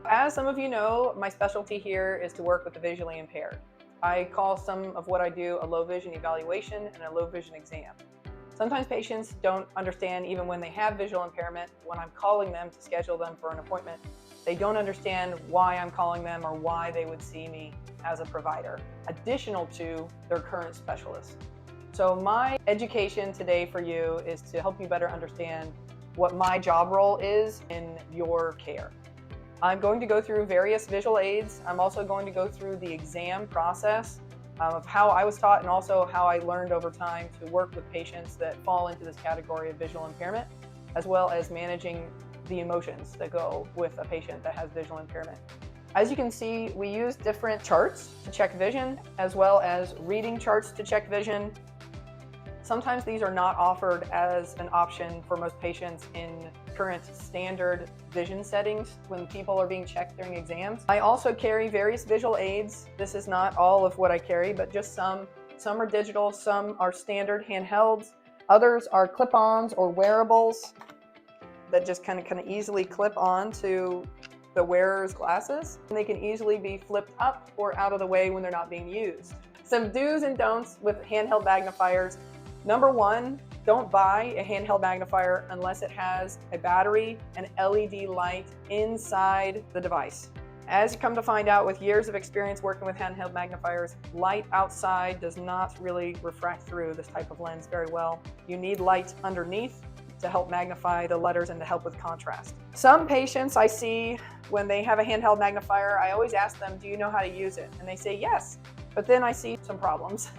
As some of you know, my specialty here is to work with the visually impaired. I call some of what I do a low vision evaluation and a low vision exam. Sometimes patients don't understand even when they have visual impairment. When I'm calling them to schedule them for an appointment, they don't understand why I'm calling them or why they would see me as a provider, additional to their current specialist. So my education today for you is to help you better understand what my job role is in your care. I'm going to go through various visual aids. I'm also going to go through the exam process of how I was taught and also how I learned over time to work with patients that fall into this category of visual impairment, as well as managing the emotions that go with a patient that has visual impairment. As you can see, we use different charts to check vision, as well as reading charts to check vision. Sometimes these are not offered as an option for most patients in current standard vision settings when people are being checked during exams. I also carry various visual aids. This is not all of what I carry, but just some. Some are digital, some are standard handhelds. Others are clip-ons or wearables that just kind of easily clip on to the wearer's glasses. And they can easily be flipped up or out of the way when they're not being used. Some do's and don'ts with handheld magnifiers. Number one, don't buy a handheld magnifier unless it has a battery and LED light inside the device. As you come to find out with years of experience working with handheld magnifiers, light outside does not really refract through this type of lens very well. You need light underneath to help magnify the letters and to help with contrast. Some patients I see when they have a handheld magnifier, I always ask them, do you know how to use it? And they say yes, but then I see some problems.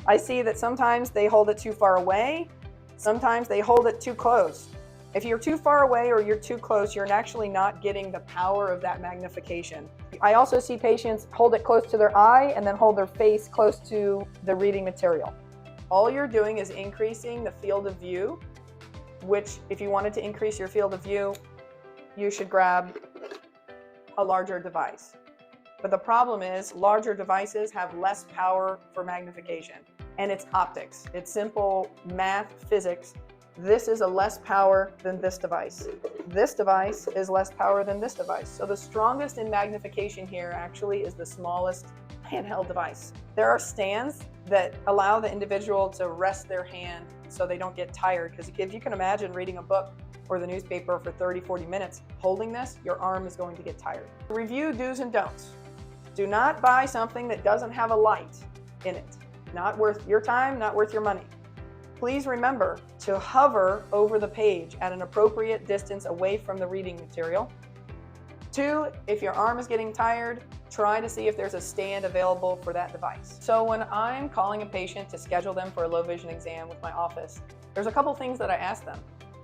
I see that sometimes they hold it too far away, sometimes they hold it too close. If you're too far away or you're too close, you're actually not getting the power of that magnification. I also see patients hold it close to their eye and then hold their face close to the reading material. All you're doing is increasing the field of view, which if you wanted to increase your field of view, you should grab a larger device. But the problem is larger devices have less power for magnification, and it's optics. It's simple math, physics. This is a less power than this device. This device is less power than this device. So the strongest in magnification here actually is the smallest handheld device. There are stands that allow the individual to rest their hand so they don't get tired, because if you can imagine reading a book or the newspaper for 30-40 minutes, holding this, your arm is going to get tired. Review do's and don'ts. Do not buy something that doesn't have a light in it. Not worth your time, not worth your money. Please remember to hover over the page at an appropriate distance away from the reading material. 2, if your arm is getting tired, try to see if there's a stand available for that device. So when I'm calling a patient to schedule them for a low vision exam with my office, there's a couple things that I ask them.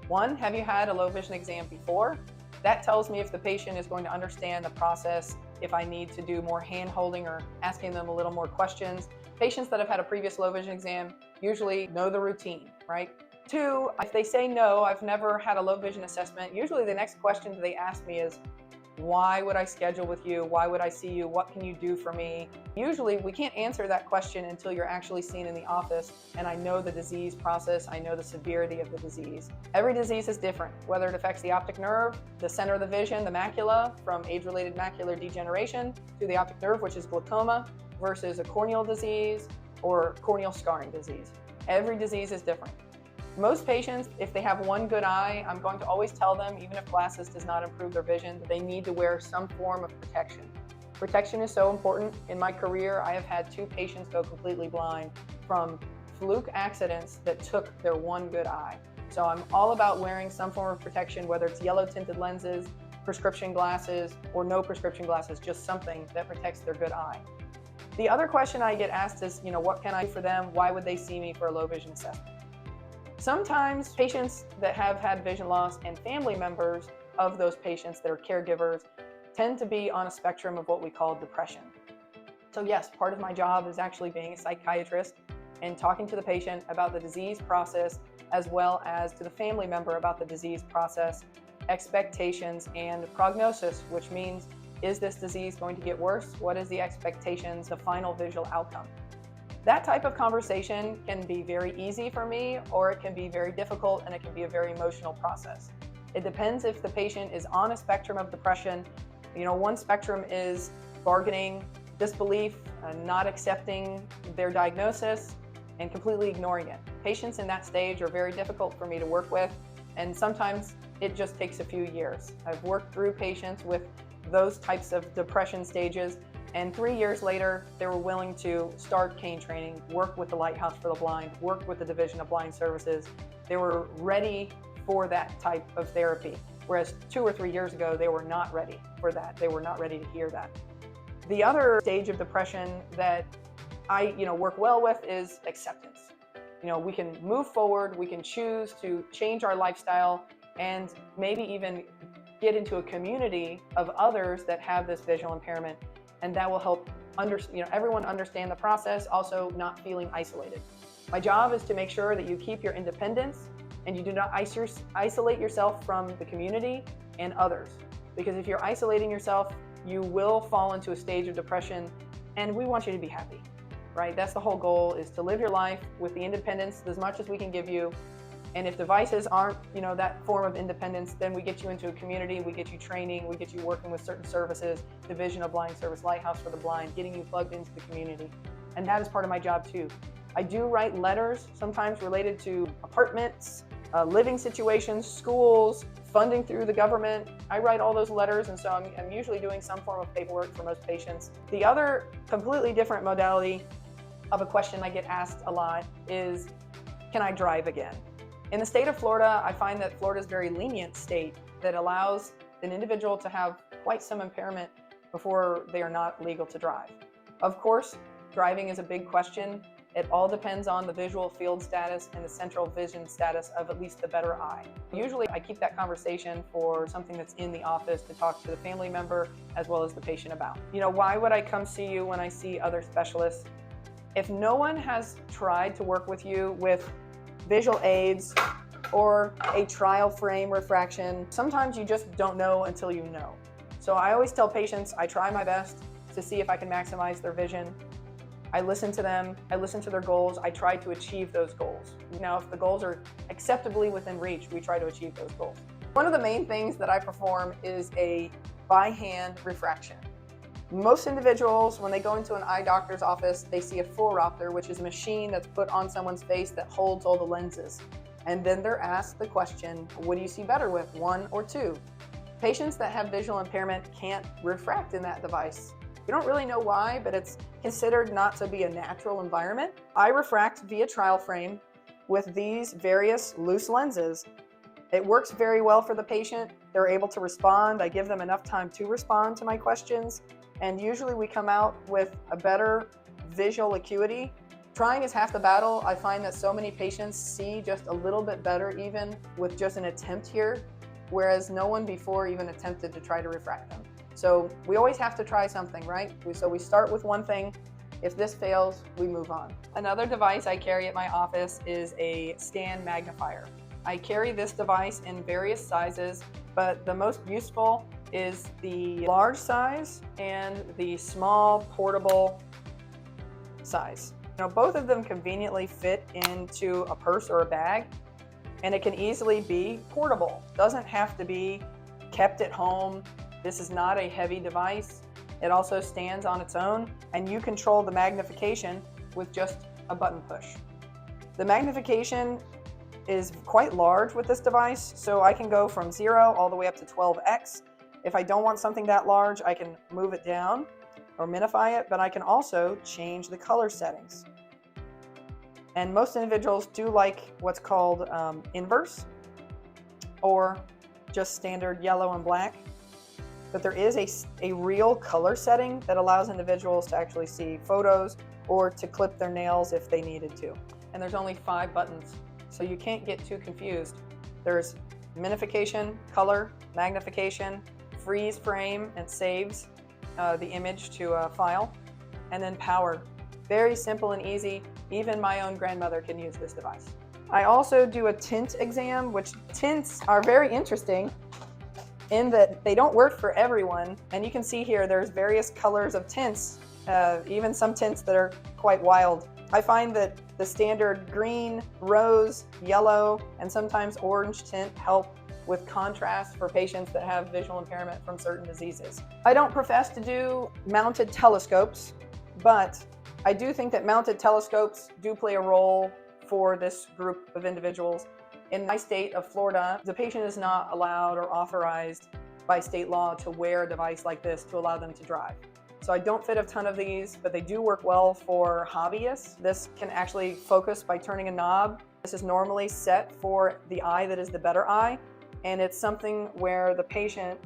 1, have you had a low vision exam before? That tells me if the patient is going to understand the process, if I need to do more hand holding or asking them a little more questions. Patients that have had a previous low vision exam usually know the routine, right? 2, if they say no, I've never had a low vision assessment, usually the next question they ask me is, why would I schedule with you? Why would I see you? What can you do for me? Usually we can't answer that question until you're actually seen in the office and I know the disease process, I know the severity of the disease. Every disease is different, whether it affects the optic nerve, the center of the vision, the macula, from age-related macular degeneration to the optic nerve, which is glaucoma, versus a corneal disease or corneal scarring disease. Every disease is different. Most patients, if they have one good eye, I'm going to always tell them, even if glasses does not improve their vision, that they need to wear some form of protection. Protection is so important. In my career, I have had 2 patients go completely blind from fluke accidents that took their one good eye. So I'm all about wearing some form of protection, whether it's yellow tinted lenses, prescription glasses, or no prescription glasses, just something that protects their good eye. The other question I get asked is, what can I do for them? Why would they see me for a low vision assessment? Sometimes patients that have had vision loss and family members of those patients that are caregivers tend to be on a spectrum of what we call depression. So yes, part of my job is actually being a psychiatrist and talking to the patient about the disease process, as well as to the family member about the disease process, expectations, and prognosis, which means, is this disease going to get worse? What is the expectations of final visual outcome? That type of conversation can be very easy for me, or it can be very difficult, and it can be a very emotional process. It depends if the patient is on a spectrum of depression One spectrum is bargaining, disbelief, not accepting their diagnosis, and completely ignoring it. Patients in that stage are very difficult for me to work with, and sometimes it just takes a few years. I've worked through patients with those types of depression stages, and 3 years later, they were willing to start cane training, work with the Lighthouse for the Blind, work with the Division of Blind Services. They were ready for that type of therapy, whereas 2 or 3 years ago, they were not ready for that. They were not ready to hear that. The other stage of depression that I work well with is acceptance. We can move forward, we can choose to change our lifestyle, and maybe even get into a community of others that have this visual impairment, and that will help everyone understand the process, also not feeling isolated. My job is to make sure that you keep your independence and you do not isolate yourself from the community and others. Because if you're isolating yourself, you will fall into a stage of depression, and we want you to be happy, right? That's the whole goal, is to live your life with the independence as much as we can give you. And if devices aren't, that form of independence, then we get you into a community, we get you training, we get you working with certain services, Division of Blind Service, Lighthouse for the Blind, getting you plugged into the community. And that is part of my job too. I do write letters, sometimes related to apartments, living situations, schools, funding through the government. I write all those letters, and so I'm usually doing some form of paperwork for most patients. The other completely different modality of a question I get asked a lot is, can I drive again? In the state of Florida, I find that Florida is a very lenient state that allows an individual to have quite some impairment before they are not legal to drive. Of course, driving is a big question. It all depends on the visual field status and the central vision status of at least the better eye. Usually I keep that conversation for something that's in the office to talk to the family member as well as the patient about. Why would I come see you when I see other specialists? If no one has tried to work with you with visual aids or a trial frame refraction, sometimes you just don't know until you know. So I always tell patients I try my best to see if I can maximize their vision. I listen to them, I listen to their goals, I try to achieve those goals. Now, if the goals are acceptably within reach, we try to achieve those goals. One of the main things that I perform is a by-hand refraction. Most individuals, when they go into an eye doctor's office, they see a phoropter, which is a machine that's put on someone's face that holds all the lenses. And then they're asked the question, what do you see better with, 1 or 2? Patients that have visual impairment can't refract in that device. We don't really know why, but it's considered not to be a natural environment. I refract via trial frame with these various loose lenses. It works very well for the patient. They're able to respond. I give them enough time to respond to my questions. And usually we come out with a better visual acuity. Trying is half the battle. I find that so many patients see just a little bit better even with just an attempt here, whereas no one before even attempted to try to refract them. So we always have to try something, right? So we start with one thing. If this fails, we move on. Another device I carry at my office is a stand magnifier. I carry this device in various sizes, but the most useful is the large size and the small portable size. Both of them conveniently fit into a purse or a bag, and it can easily be portable. Doesn't have to be kept at home. This is not a heavy device. It also stands on its own, and you control the magnification with just a button push. The magnification is quite large with this device, so I can go from 0 all the way up to 12x. If I don't want something that large, I can move it down or minify it, but I can also change the color settings. And most individuals do like what's called inverse or just standard yellow and black. But there is a real color setting that allows individuals to actually see photos or to clip their nails if they needed to. And there's only 5 buttons, so you can't get too confused. There's minification, color, magnification, freeze frame, and saves the image to a file, and then power. Very simple and easy. Even my own grandmother can use this device. I also do a tint exam, which tints are very interesting in that they don't work for everyone. And you can see here there's various colors of tints, even some tints that are quite wild. I find that the standard green, rose, yellow, and sometimes orange tint help with contrast for patients that have visual impairment from certain diseases. I don't profess to do mounted telescopes, but I do think that mounted telescopes do play a role for this group of individuals. In my state of Florida, the patient is not allowed or authorized by state law to wear a device like this to allow them to drive. So I don't fit a ton of these, but they do work well for hobbyists. This can actually focus by turning a knob. This is normally set for the eye that is the better eye, and it's something where the patient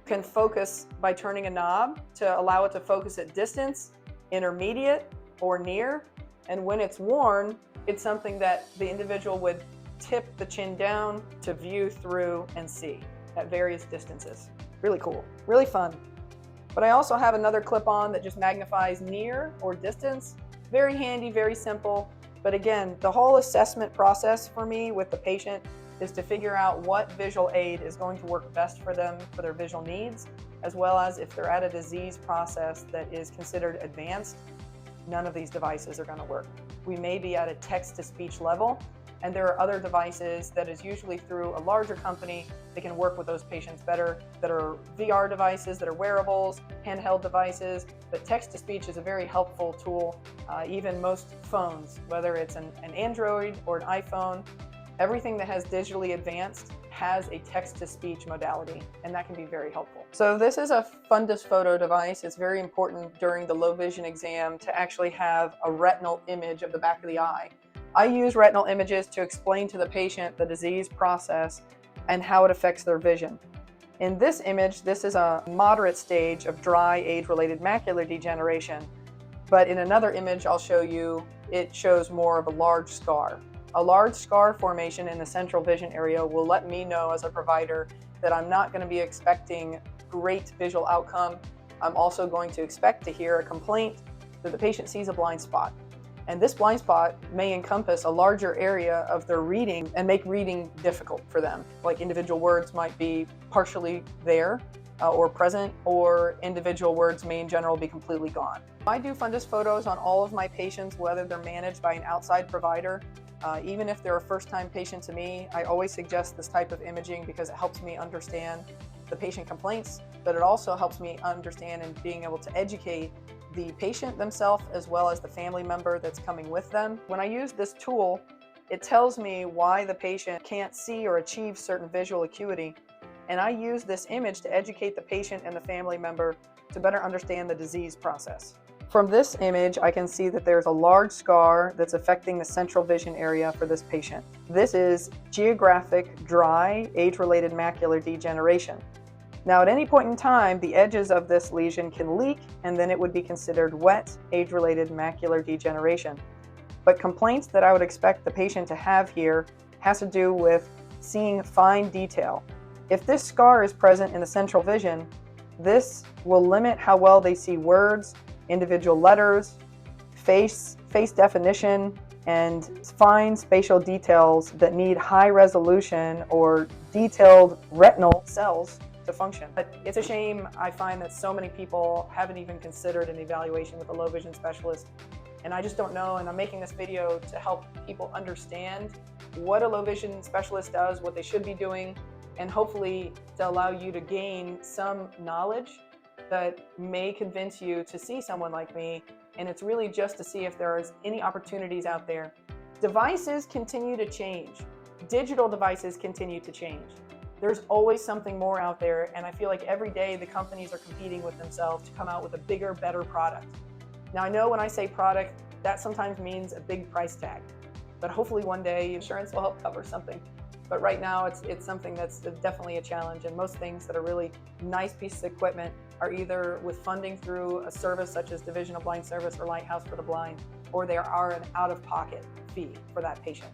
can focus by turning a knob to allow it to focus at distance, intermediate, or near. And when it's worn, it's something that the individual would tip the chin down to view through and see at various distances. Really cool, really fun. But I also have another clip-on that just magnifies near or distance. Very handy, very simple. But again, the whole assessment process for me with the patient is to figure out what visual aid is going to work best for them for their visual needs, as well as if they're at a disease process that is considered advanced, none of these devices are going to work. We may be at a text-to-speech level, and there are other devices that is usually through a larger company that can work with those patients better, that are VR devices, that are wearables, handheld devices. But text-to-speech is a very helpful tool. Even most phones, whether it's an Android or an iPhone, everything that has digitally advanced has a text-to-speech modality, and that can be very helpful. So this is a fundus photo device. It's very important during the low vision exam to actually have a retinal image of the back of the eye. I use retinal images to explain to the patient the disease process and how it affects their vision. In this image, this is a moderate stage of dry age-related macular degeneration. But in another image I'll show you, it shows more of a large scar. A large scar formation in the central vision area will let me know as a provider that I'm not going to be expecting great visual outcome. I'm also going to expect to hear a complaint that the patient sees a blind spot. And this blind spot may encompass a larger area of their reading and make reading difficult for them. Like individual words might be partially there or present, or individual words may in general be completely gone. I do fundus photos on all of my patients, whether they're managed by an outside provider. Even if they're a first-time patient to me, I always suggest this type of imaging because it helps me understand the patient complaints, but it also helps me understand and being able to educate the patient themselves as well as the family member that's coming with them. When I use this tool, it tells me why the patient can't see or achieve certain visual acuity, and I use this image to educate the patient and the family member to better understand the disease process. From this image, I can see that there's a large scar that's affecting the central vision area for this patient. This is geographic dry age-related macular degeneration. Now, at any point in time, the edges of this lesion can leak, and then it would be considered wet age-related macular degeneration. But complaints that I would expect the patient to have here has to do with seeing fine detail. If this scar is present in the central vision, this will limit how well they see words, individual letters, face definition, and fine spatial details that need high resolution or detailed retinal cells to function. But it's a shame, I find that so many people haven't even considered an evaluation with a low vision specialist, and I just don't know, and I'm making this video to help people understand what a low vision specialist does, what they should be doing, and hopefully to allow you to gain some knowledge that may convince you to see someone like me. And it's really just to see if there is any opportunities out there. Devices continue to change. Digital devices continue to change. There's always something more out there, and I feel like every day the companies are competing with themselves to come out with a bigger, better product. Now, I know when I say product, that sometimes means a big price tag, but hopefully one day insurance will help cover something. But right now, it's something that's definitely a challenge, and most things that are really nice pieces of equipment are either with funding through a service such as Division of Blind Service or Lighthouse for the Blind, or there are an out-of-pocket fee for that patient.